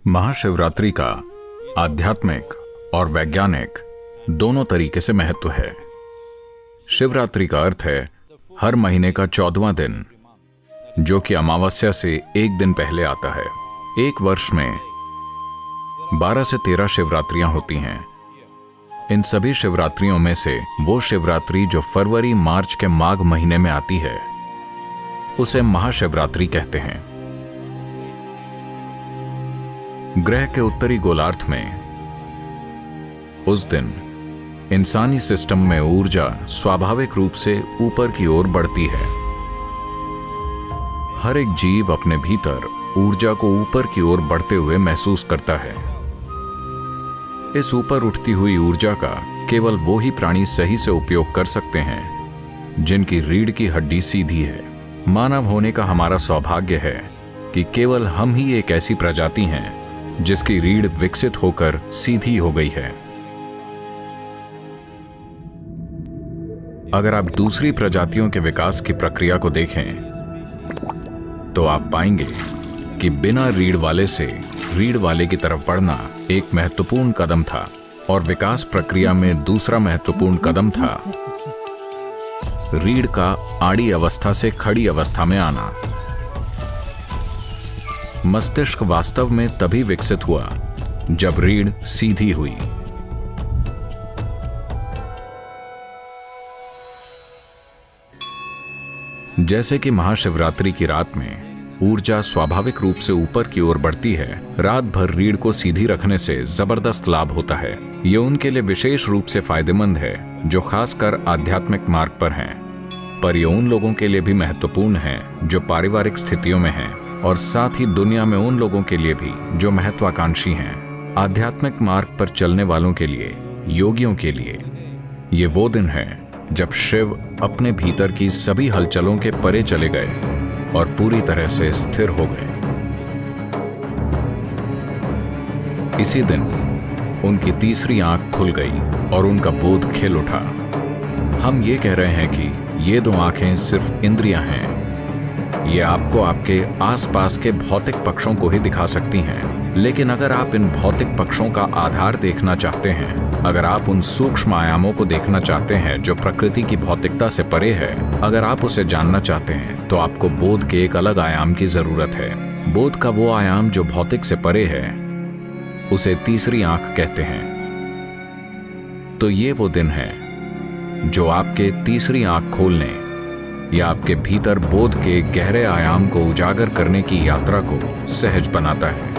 महाशिवरात्रि का आध्यात्मिक और वैज्ञानिक दोनों तरीके से महत्व है। शिवरात्रि का अर्थ है हर महीने का 14वां दिन, जो कि अमावस्या से एक दिन पहले आता है। एक वर्ष में 12 से 13 शिवरात्रियां होती हैं। इन सभी शिवरात्रियों में से वो शिवरात्रि जो फरवरी मार्च के माघ महीने में आती है, उसे महाशिवरात्रि कहते हैं। ग्रह के उत्तरी गोलार्ध में उस दिन इंसानी सिस्टम में ऊर्जा स्वाभाविक रूप से ऊपर की ओर बढ़ती है। हर एक जीव अपने भीतर ऊर्जा को ऊपर की ओर बढ़ते हुए महसूस करता है। इस ऊपर उठती हुई ऊर्जा का केवल वो ही प्राणी सही से उपयोग कर सकते हैं जिनकी रीढ़ की हड्डी सीधी है। मानव होने का हमारा सौभाग्य है कि केवल हम ही एक ऐसी प्रजाति हैं जिसकी रीढ़ विकसित होकर सीधी हो गई है। अगर आप दूसरी प्रजातियों के विकास की प्रक्रिया को देखें तो आप पाएंगे कि बिना रीढ़ वाले से रीढ़ वाले की तरफ बढ़ना एक महत्वपूर्ण कदम था, और विकास प्रक्रिया में दूसरा महत्वपूर्ण कदम था रीढ़ का आड़ी अवस्था से खड़ी अवस्था में आना। मस्तिष्क वास्तव में तभी विकसित हुआ जब रीढ़ सीधी हुई। जैसे कि महाशिवरात्रि की रात में ऊर्जा स्वाभाविक रूप से ऊपर की ओर बढ़ती है, रात भर रीढ़ को सीधी रखने से जबरदस्त लाभ होता है। ये उनके लिए विशेष रूप से फायदेमंद है जो खासकर आध्यात्मिक मार्ग पर हैं, पर ये उन लोगों के लिए भी महत्वपूर्ण है जो पारिवारिक स्थितियों में हैं, और साथ ही दुनिया में उन लोगों के लिए भी जो महत्वाकांक्षी हैं। आध्यात्मिक मार्ग पर चलने वालों के लिए, योगियों के लिए ये वो दिन है जब शिव अपने भीतर की सभी हलचलों के परे चले गए और पूरी तरह से स्थिर हो गए। इसी दिन उनकी तीसरी आंख खुल गई और उनका बोध खिल उठा। हम ये कह रहे हैं कि ये दो आंखें सिर्फ इंद्रियां हैं। ये आपको आपके आसपास के भौतिक पक्षों को ही दिखा सकती हैं, लेकिन अगर आप इन भौतिक पक्षों का आधार देखना चाहते हैं, अगर आप उन सूक्ष्म आयामों को देखना चाहते हैं जो प्रकृति की भौतिकता से परे है, अगर आप उसे जानना चाहते हैं, तो आपको बोध के एक अलग आयाम की जरूरत है। बोध का वो आयाम जो भौतिक से परे है, उसे तीसरी आंख कहते हैं। तो ये वो दिन है जो आपके तीसरी आंख खोलने या आपके भीतर बोध के गहरे आयाम को उजागर करने की यात्रा को सहज बनाता है।